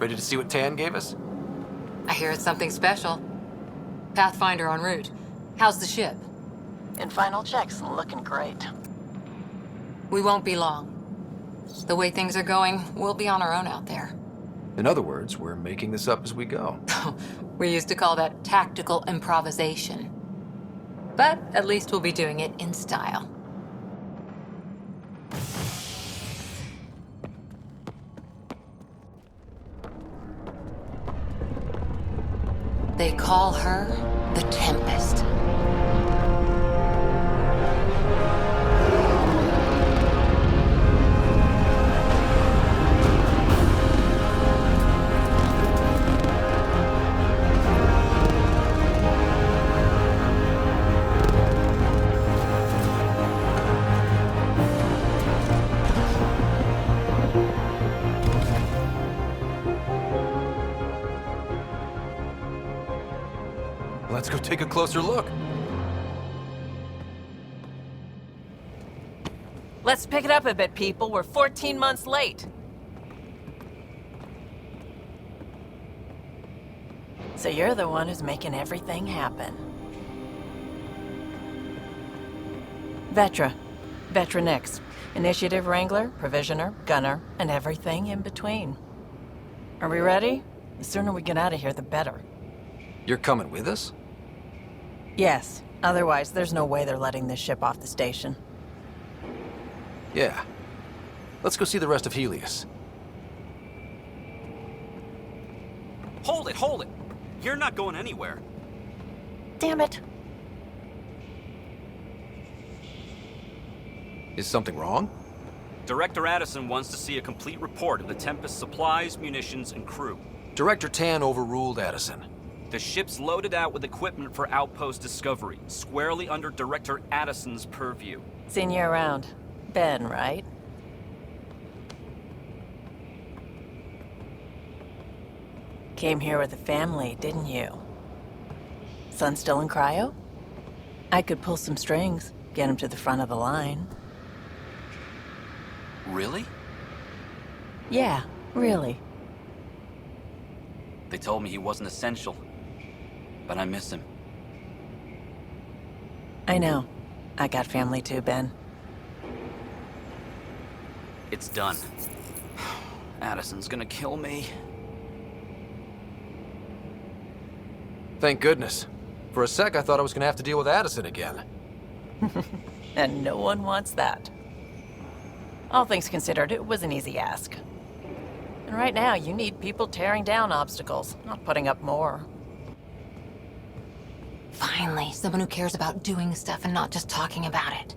Ready to see what Tan gave us? I hear it's something special. Pathfinder en route. How's the ship? In final checks, looking great. We won't be long. The way things are going, we'll be on our own out there. In other words, we're making this up as we go. We used to call that tactical improvisation. But at least we'll be doing it in style. They call her the Tempest. Let's go take a closer look. Let's pick it up a bit, people. We're 14 months late. So you're the one who's making everything happen. Vetra. Vetra Nix. Initiative Wrangler, Provisioner, Gunner, and everything in between. Are we ready? The sooner we get out of here, the better. You're coming with us? Yes. Otherwise, there's no way they're letting this ship off the station. Yeah. Let's go see the rest of Helios. Hold it, hold it! You're not going anywhere. Damn it. Is something wrong? Director Addison wants to see a complete report of the Tempest's supplies, munitions, and crew. Director Tan overruled Addison. The ship's loaded out with equipment for outpost discovery, squarely under Director Addison's purview. Seen you around. Ben, right? Came here with a family, didn't you? Son still in cryo? I could pull some strings, get him to the front of the line. Really? Yeah, really. They told me he wasn't essential, but I miss him. I know. I got family too, Ben. It's done. Addison's gonna kill me. Thank goodness. For a sec, I thought I was gonna have to deal with Addison again. And no one wants that. All things considered, it was an easy ask. And right now, you need people tearing down obstacles, not putting up more. Finally, someone who cares about doing stuff and not just talking about it.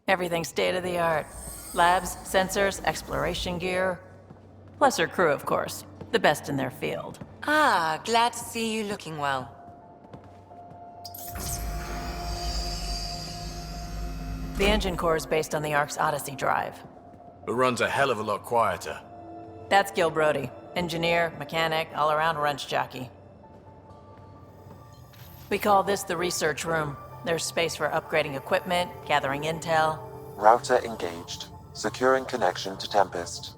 Everything's state-of-the-art. Labs, sensors, exploration gear. Plus her crew, of course. The best in their field. Ah, glad to see you looking well. The engine core is based on the Ark's Odyssey drive. It runs a hell of a lot quieter. That's Gil Brody. Engineer, mechanic, all-around wrench jockey. We call this the research room. There's space for upgrading equipment, gathering intel. Router engaged. Securing connection to Tempest.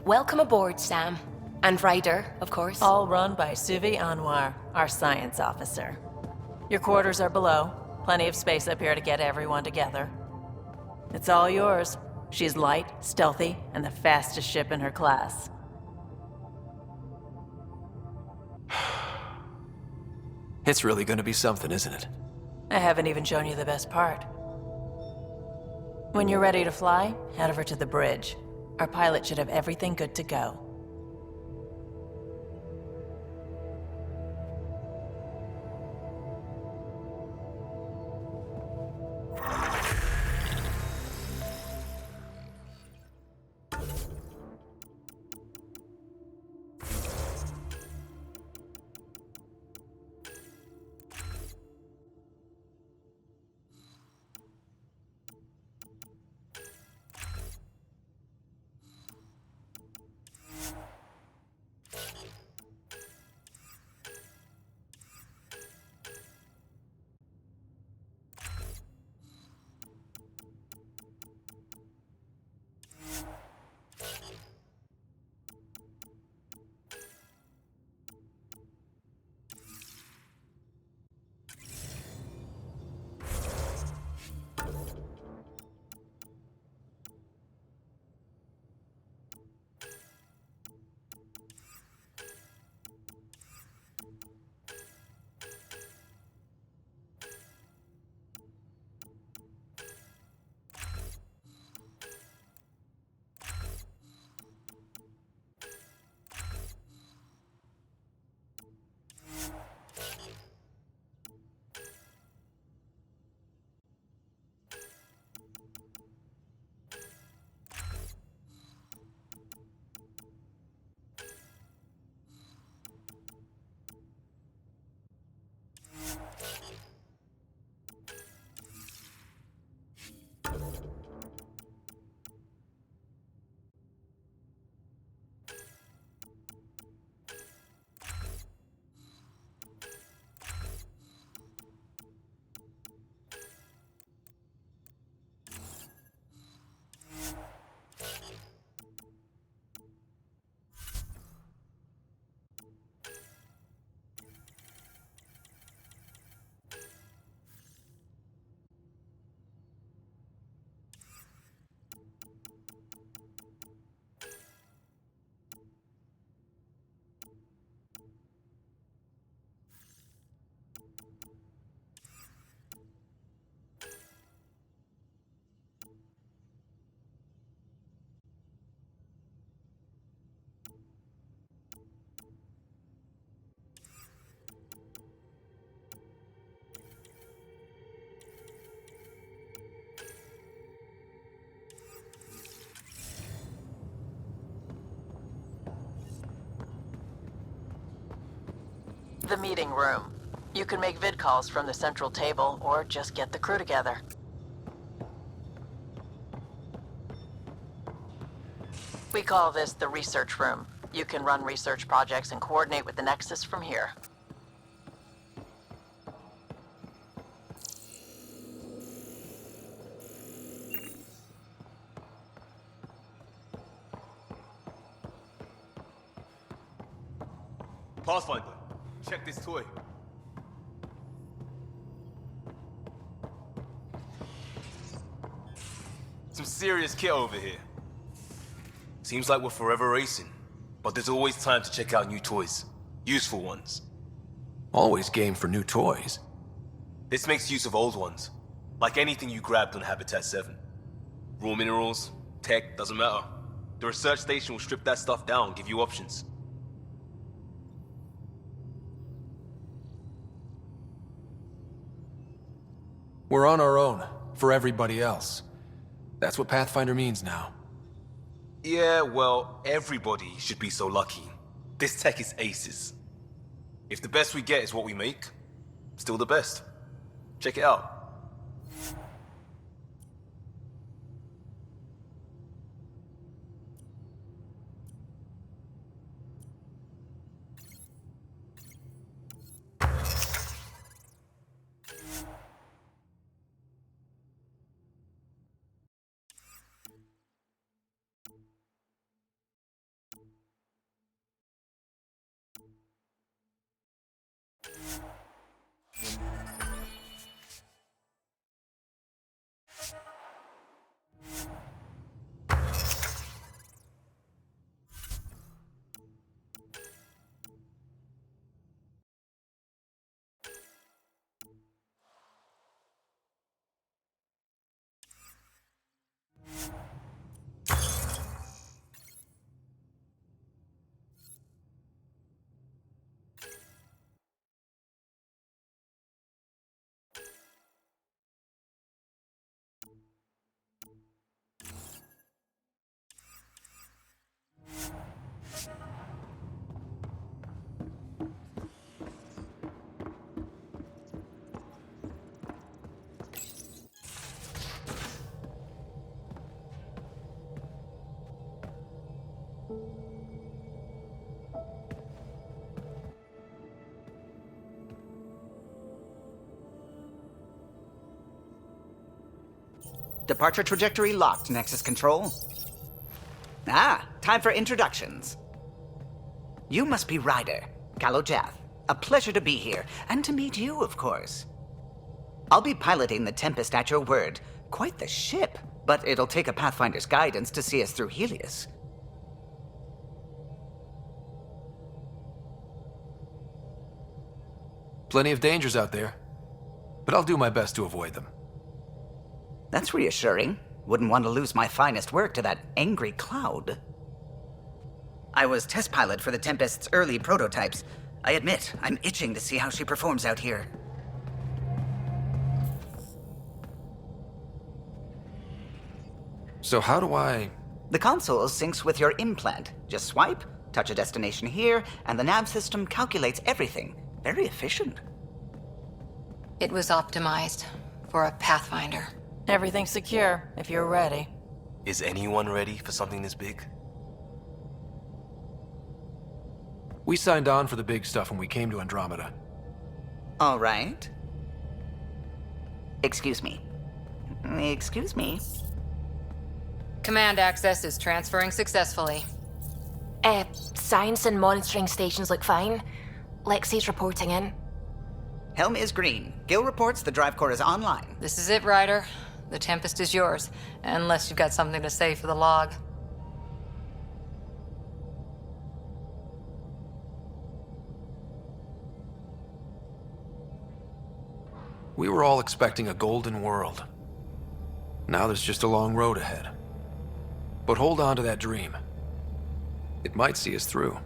Welcome aboard, Sam. And Ryder, of course. All run by Suvi Anwar, our science officer. Your quarters are below. Plenty of space up here to get everyone together. It's all yours. She's light, stealthy, and the fastest ship in her class. It's really gonna be something, isn't it? I haven't even shown you the best part. When you're ready to fly, head over to the bridge. Our pilot should have everything good to go. The meeting room. You can make vid calls from the central table, or just get the crew together. We call this the research room. You can run research projects and coordinate with the Nexus from here. Pathfinder, check this toy. Some serious kit over here. Seems like we're forever racing, but there's always time to check out new toys. Useful ones. Always game for new toys. This makes use of old ones, like anything you grabbed on Habitat 7. Raw minerals, tech, doesn't matter. The research station will strip that stuff down, give you options. We're on our own, for everybody else. That's what Pathfinder means now. Yeah, well, everybody should be so lucky. This tech is aces. If the best we get is what we make, still the best. Check it out. Departure trajectory locked, Nexus Control. Ah, time for introductions. You must be Ryder, Kalojath. A pleasure to be here, and to meet you, of course. I'll be piloting the Tempest at your word. Quite the ship, but it'll take a Pathfinder's guidance to see us through Helios. Plenty of dangers out there, but I'll do my best to avoid them. That's reassuring. Wouldn't want to lose my finest work to that angry cloud. I was test pilot for the Tempest's early prototypes. I admit, I'm itching to see how she performs out here. So how do I... The console syncs with your implant. Just swipe, touch a destination here, and the nav system calculates everything. Very efficient. It was optimized for a Pathfinder. Everything's secure, if you're ready. Is anyone ready for something this big? We signed on for the big stuff when we came to Andromeda. All right. Excuse me. Excuse me. Command access is transferring successfully. Science and monitoring stations look fine. Lexi's reporting in. Helm is green. Gil reports the drive core is online. This is it, Ryder. The Tempest is yours, unless you've got something to say for the log. We were all expecting a golden world. Now there's just a long road ahead. But hold on to that dream. It might see us through.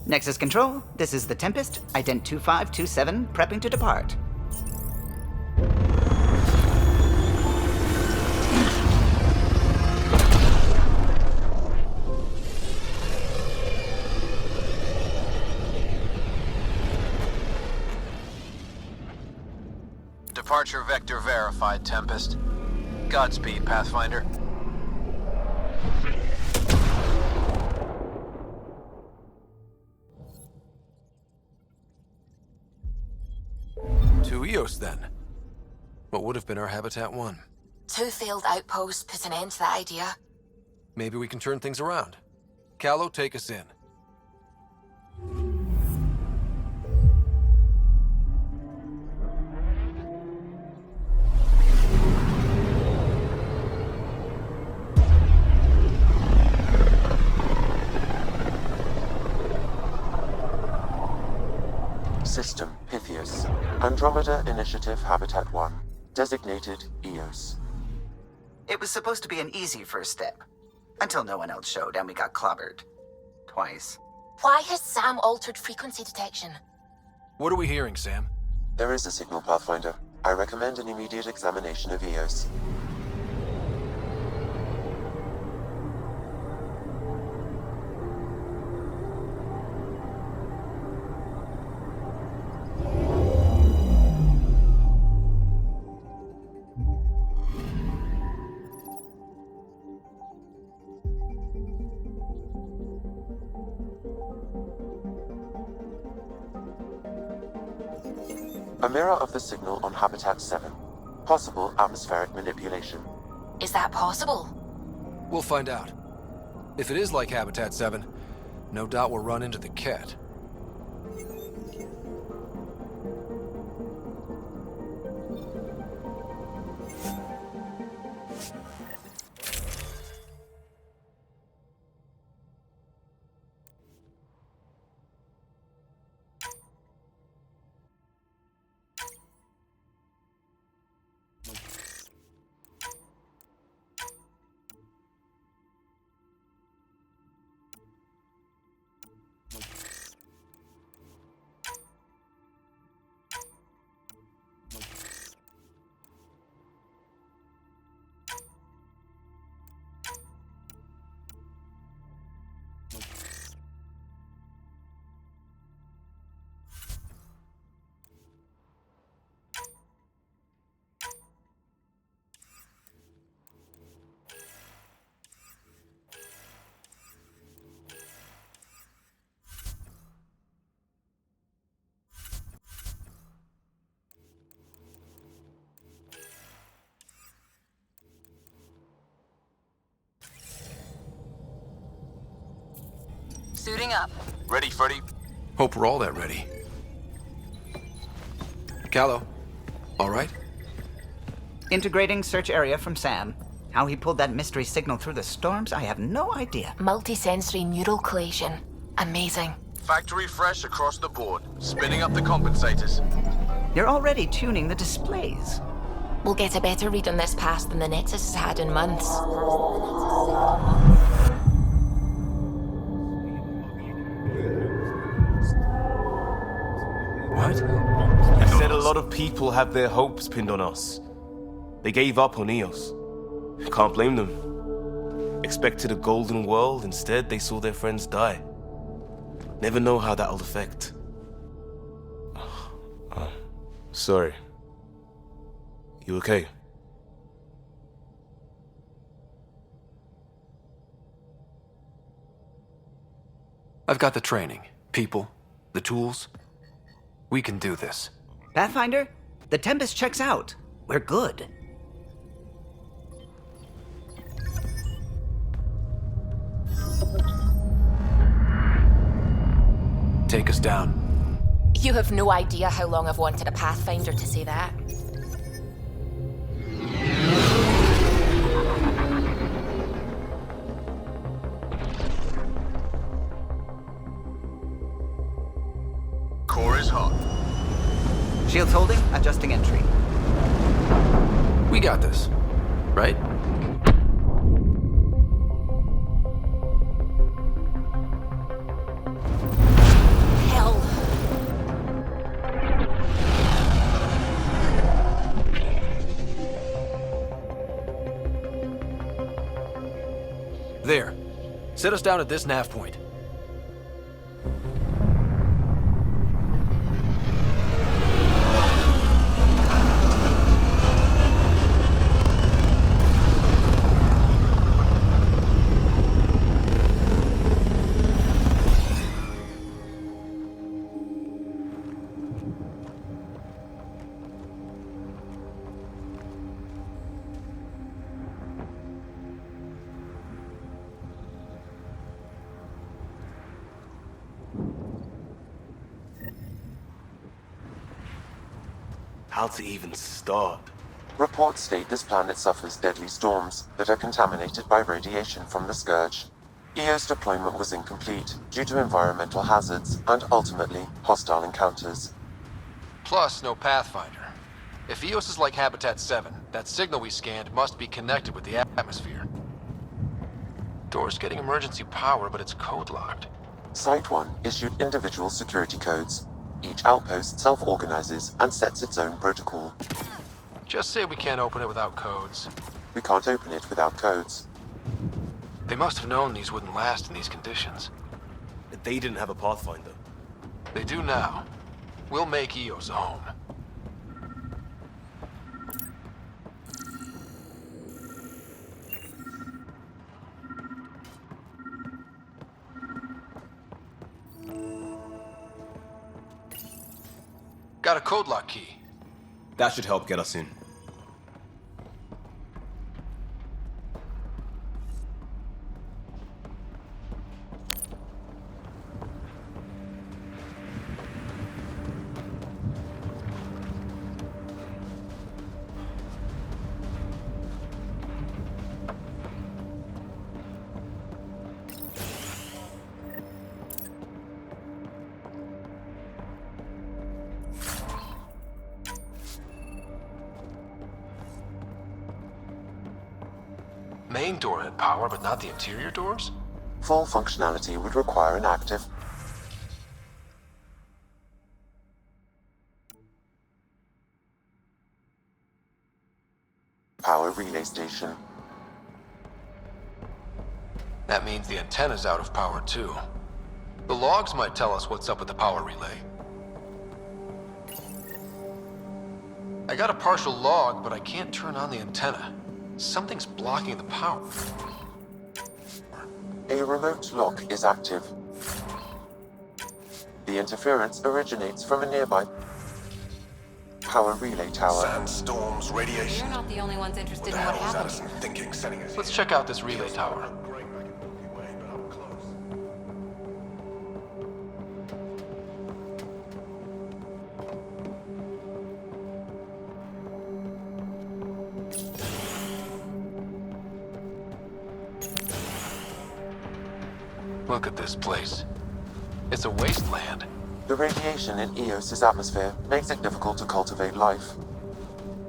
Nexus Control, this is the Tempest, Ident 2527, prepping to depart. Departure vector verified, Tempest. Godspeed, Pathfinder. To Eos, then. What would have been our Habitat 1? 2 failed outposts put an end to that idea. Maybe we can turn things around. Callow, take us in. System Pythias. Andromeda Initiative Habitat 1. Designated Eos. It was supposed to be an easy first step. Until no one else showed and we got clobbered. Twice. Why has Sam altered frequency detection? What are we hearing, Sam? There is a signal, Pathfinder. I recommend an immediate examination of Eos. A mirror of the signal on Habitat 7. Possible atmospheric manipulation. Is that possible? We'll find out. If it is like Habitat 7, no doubt we'll run into the cat. Suiting up. Ready, Freddy? Hope we're all that ready. Callow, all right? Integrating search area from Sam. How he pulled that mystery signal through the storms, I have no idea. Multisensory neural collation. Amazing. Factory fresh across the board. Spinning up the compensators. You're already tuning the displays. We'll get a better read on this pass than the Nexus has had in months. What? I said a lot of people have their hopes pinned on us. They gave up on Eos. Can't blame them. Expected a golden world, instead they saw their friends die. Never know how that'll affect. Sorry. You okay? I've got the training, people, the tools. We can do this. Pathfinder, the Tempest checks out. We're good. Take us down. You have no idea how long I've wanted a Pathfinder to say that. Core is hot. Shields holding, adjusting entry. We got this, right? Hell. There. Set us down at this nav point. how to even start. Reports state this planet suffers deadly storms that are contaminated by radiation from the Scourge. EO's deployment was incomplete due to environmental hazards and ultimately hostile encounters. Plus, no Pathfinder. If EOS is like Habitat 7, that signal we scanned must be connected with the atmosphere. Door's getting emergency power, but it's code-locked. Site 1 issued individual security codes. Each outpost self-organizes and sets its own protocol. Just say we can't open it without codes. We can't open it without codes. They must have known these wouldn't last in these conditions. They didn't have a Pathfinder. They do now. We'll make EOS a home. Got a code lock key. That should help get us in. Main door had power, but not the interior doors? Full functionality would require an active power relay station. That means the antenna's out of power too. The logs might tell us what's up with the power relay. I got a partial log, but I can't turn on the antenna. Something's blocking the power. A remote lock is active. The interference originates from a nearby power relay tower. Sandstorms, radiation. You're not the only ones interested in what happened here. Thinking, setting us. Let's check out this relay tower. Look at this place. It's a wasteland. The radiation in Eos's atmosphere makes it difficult to cultivate life.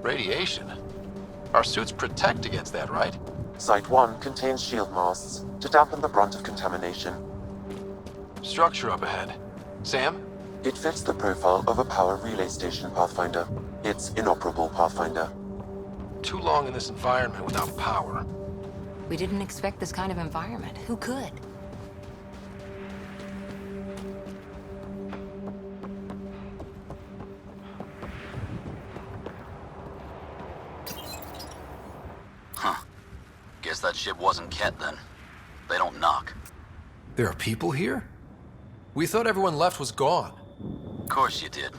Radiation? Our suits protect against that, right? Site 1 contains shield masts to dampen the brunt of contamination. Structure up ahead. Sam? It fits the profile of a power relay station, Pathfinder. It's inoperable, Pathfinder. Too long in this environment without power. We didn't expect this kind of environment. Who could? Guess that ship wasn't Ket then. They don't knock. There are people here? We thought everyone left was gone. Of course you did.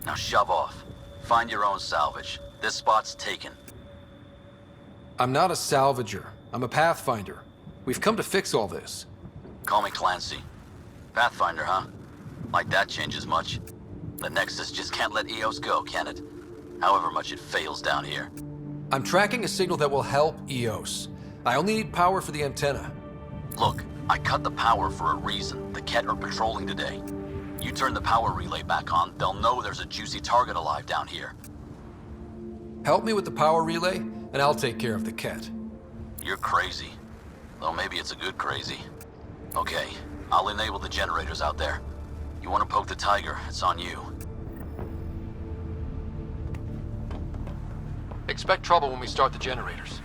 Now shove off. Find your own salvage. This spot's taken. I'm not a salvager. I'm a Pathfinder. We've come to fix all this. Call me Clancy. Pathfinder, huh? Like that changes much? The Nexus just can't let EOS go, can it? However much it fails down here. I'm tracking a signal that will help EOS. I only need power for the antenna. Look, I cut the power for a reason. The Ket are patrolling today. You turn the power relay back on, they'll know there's a juicy target alive down here. Help me with the power relay, and I'll take care of the Ket. You're crazy. Though maybe it's a good crazy. Okay, I'll enable the generators out there. You want to poke the tiger, it's on you. Expect trouble when we start the generators.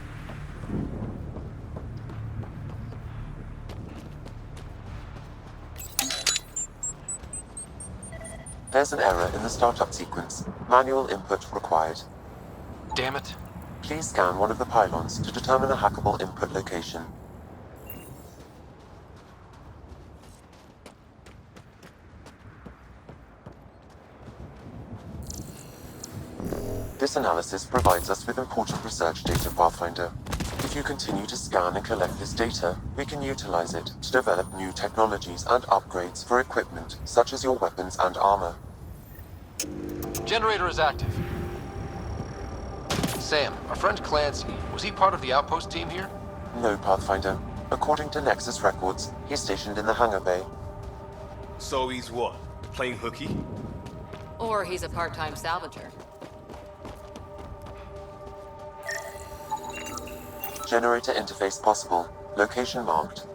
There's an error in the startup sequence. Manual input required. Damn it. Please scan one of the pylons to determine a hackable input location. This analysis provides us with important research data, Pathfinder. If you continue to scan and collect this data, we can utilize it to develop new technologies and upgrades for equipment, such as your weapons and armor. Generator is active. Sam, our friend Clancy, was he part of the outpost team here? No, Pathfinder. According to Nexus records, he's stationed in the hangar bay. So he's what? Playing hooky? Or he's a part-time salvager. Generator interface possible. Location marked.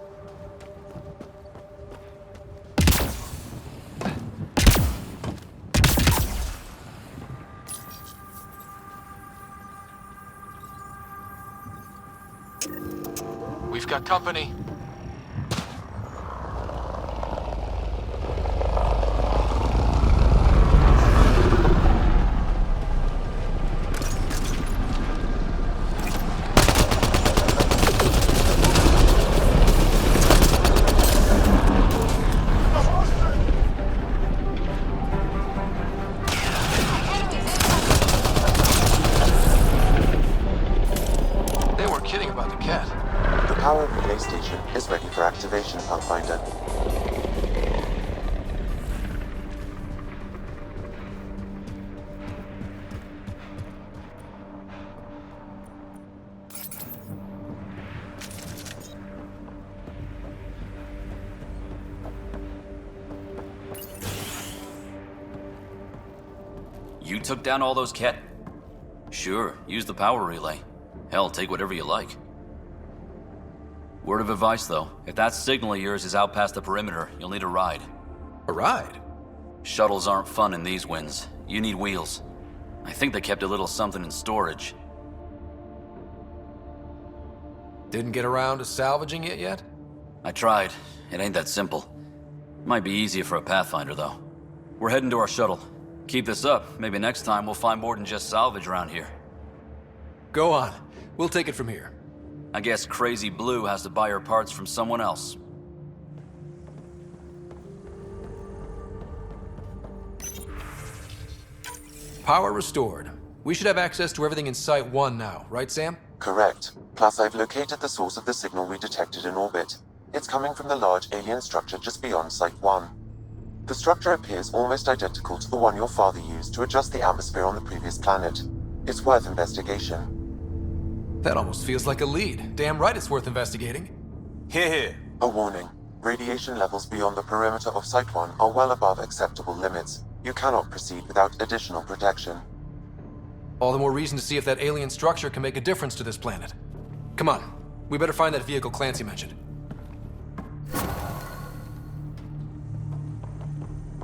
We've got company. They weren't kidding about the cat. The power relay station is ready for activation, Pathfinder. You took down all those cat... Sure, use the power relay. Hell, take whatever you like. Word of advice, though. If that signal of yours is out past the perimeter, you'll need a ride. A ride? Shuttles aren't fun in these winds. You need wheels. I think they kept a little something in storage. Didn't get around to salvaging it yet? I tried. It ain't that simple. Might be easier for a Pathfinder, though. We're heading to our shuttle. Keep this up. Maybe next time we'll find more than just salvage around here. Go on. We'll take it from here. I guess Crazy Blue has to buy her parts from someone else. Power restored. We should have access to everything in Site 1 now, right, Sam? Correct. Plus, I've located the source of the signal we detected in orbit. It's coming from the large alien structure just beyond Site 1. The structure appears almost identical to the one your father used to adjust the atmosphere on the previous planet. It's worth investigation. That almost feels like a lead. Damn right it's worth investigating. Here. A warning. Radiation levels beyond the perimeter of Site 1 are well above acceptable limits. You cannot proceed without additional protection. All the more reason to see if that alien structure can make a difference to this planet. Come on. We better find that vehicle Clancy mentioned.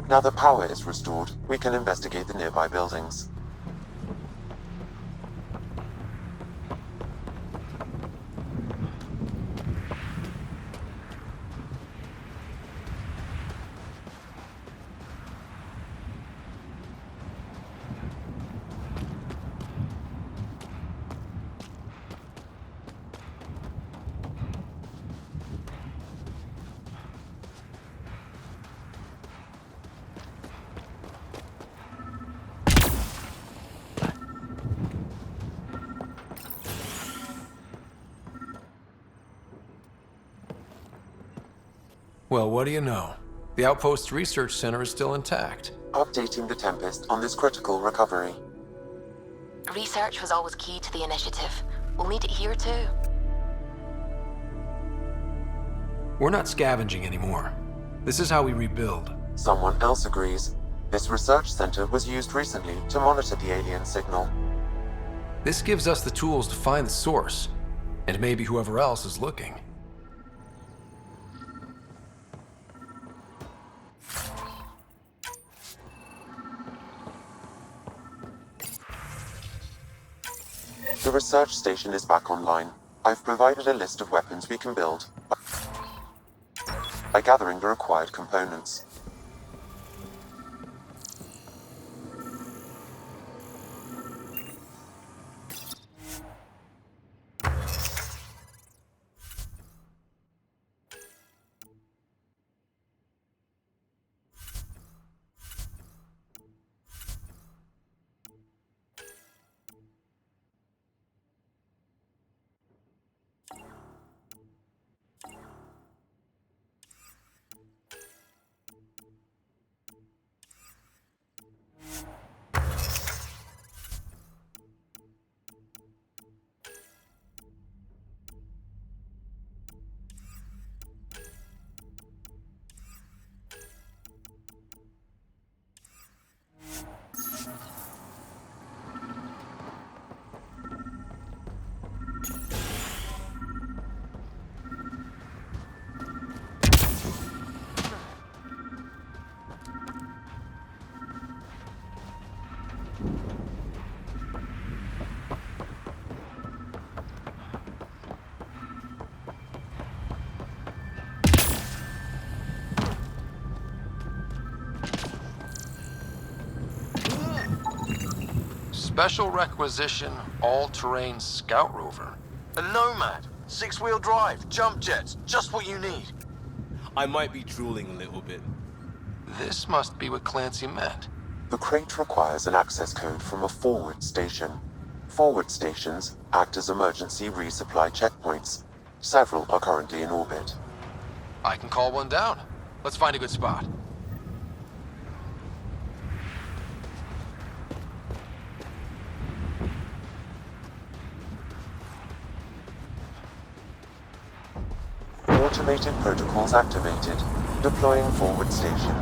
Now that power is restored, we can investigate the nearby buildings. Well, what do you know? The Outpost's research center is still intact. Updating the Tempest on this critical recovery. Research was always key to the initiative. We'll need it here too. We're not scavenging anymore. This is how we rebuild. Someone else agrees. This research center was used recently to monitor the alien signal. This gives us the tools to find the source, and maybe whoever else is looking. The research station is back online. I've provided a list of weapons we can build by gathering the required components. Special requisition, all-terrain scout rover. A Nomad. 6-wheel drive, jump jets, just what you need. I might be drooling a little bit. This must be what Clancy meant. The crate requires an access code from a forward station. Forward stations act as emergency resupply checkpoints. Several are currently in orbit. I can call one down. Let's find a good spot. Automated protocols activated. Deploying forward station.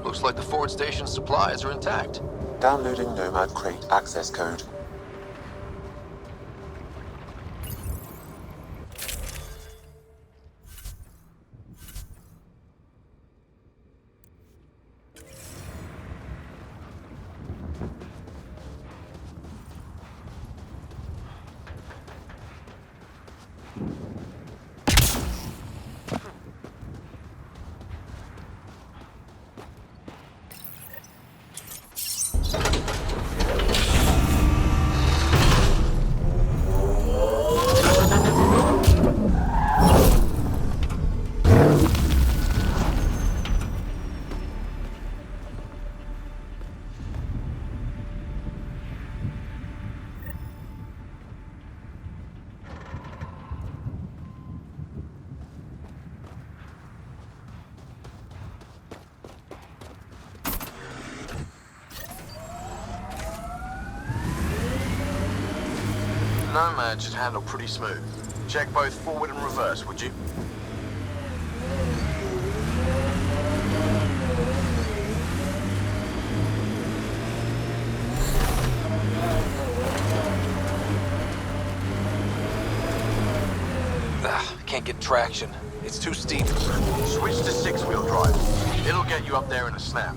Looks like the forward station supplies are intact. Downloading Nomad crate access code. Nomad should handle pretty smooth. Check both forward and reverse, would you? Can't get traction. It's too steep. Switch to 6-wheel drive. It'll get you up there in a snap.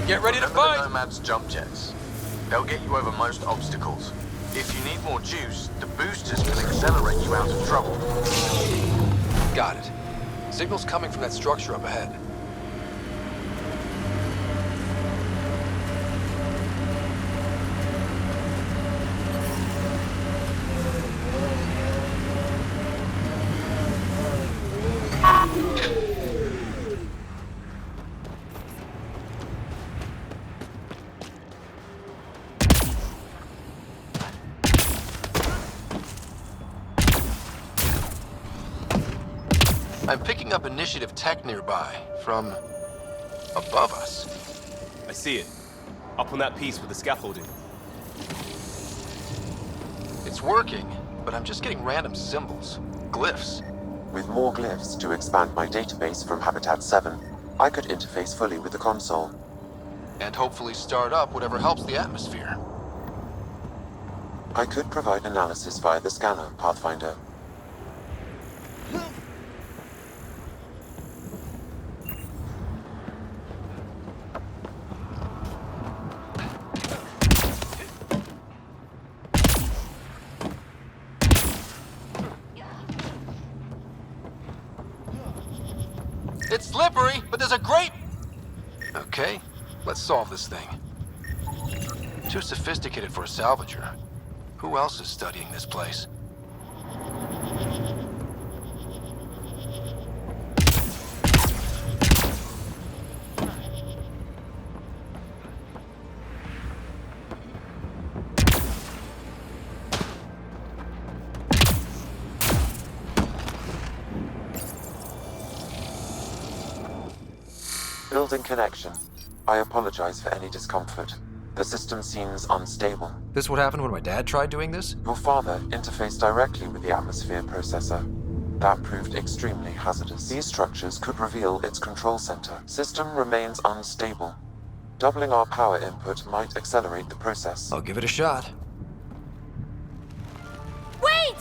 Get ready to Remember fight! the Nomad's jump jets. They'll get you over most obstacles. If you need more juice, the boosters can accelerate you out of trouble. Got it. Signal's coming from that structure up ahead. I'm picking up initiative tech nearby, from above us. I see it. Up on that piece with the scaffolding. It's working, but I'm just getting random symbols, glyphs. With more glyphs to expand my database from Habitat 7, I could interface fully with the console. And hopefully start up whatever helps the atmosphere. I could provide analysis via the scanner, Pathfinder. It's slippery, but there's a great... Okay, let's solve this thing. Too sophisticated for a salvager. Who else is studying this place? Building connection. I apologize for any discomfort. The system seems unstable. This what happened when my dad tried doing this? Your father interfaced directly with the atmosphere processor. That proved extremely hazardous. These structures could reveal its control center. System remains unstable. Doubling our power input might accelerate the process. I'll give it a shot. Wait!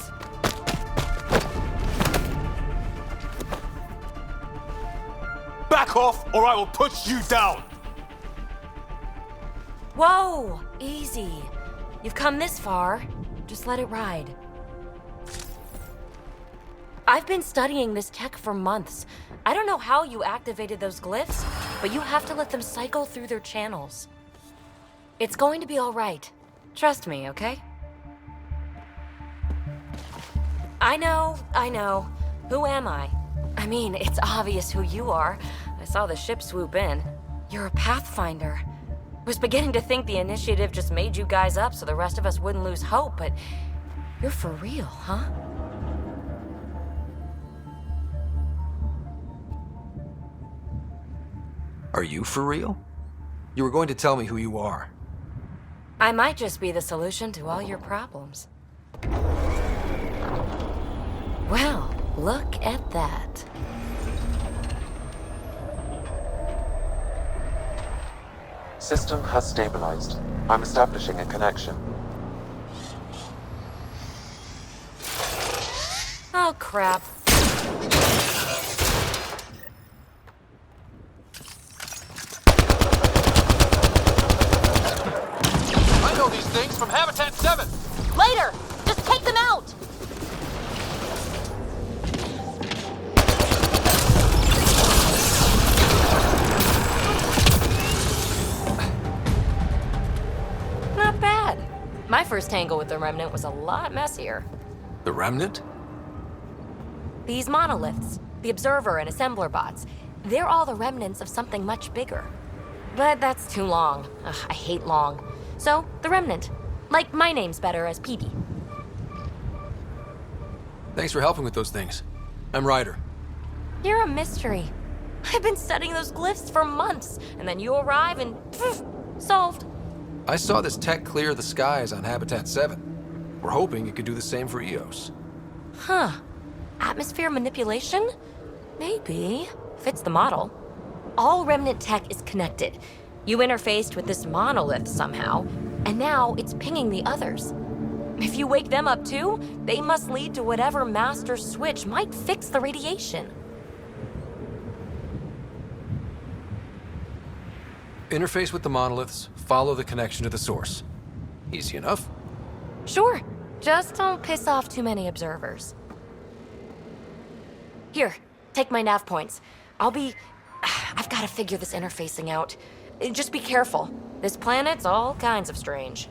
Back off, or I will put you down! Whoa! Easy. You've come this far. Just let it ride. I've been studying this tech for months. I don't know how you activated those glyphs, but you have to let them cycle through their channels. It's going to be all right. Trust me, okay? I know. Who am I? I mean, it's obvious who you are. I saw the ship swoop in. You're a Pathfinder. I was beginning to think the initiative just made you guys up so the rest of us wouldn't lose hope, but you're for real, huh? Are you for real? You were going to tell me who you are. I might just be the solution to all your problems. Well, look at that. System has stabilized. I'm establishing a connection. Oh, crap. I know these things from Habitat 7! Later! Just take them out! Not bad. My first tangle with the Remnant was a lot messier. The Remnant? These monoliths, the Observer and Assembler bots, they're all the remnants of something much bigger. But that's too long. Ugh, I hate long. So, the Remnant. Like, my name's better as Petey. Thanks for helping with those things. I'm Ryder. You're a mystery. I've been studying those glyphs for months, and then you arrive and poof, solved. I saw this tech clear the skies on Habitat 7. We're hoping it could do the same for EOS. Huh. Atmosphere manipulation? Maybe. Fits the model. All Remnant tech is connected. You interfaced with this monolith somehow, and now it's pinging the others. If you wake them up too, they must lead to whatever master switch might fix the radiation. Interface with the monoliths, follow the connection to the source. Easy enough. Sure. Just don't piss off too many observers. Here, take my nav points. I've got to figure this interfacing out. Just be careful. This planet's all kinds of strange.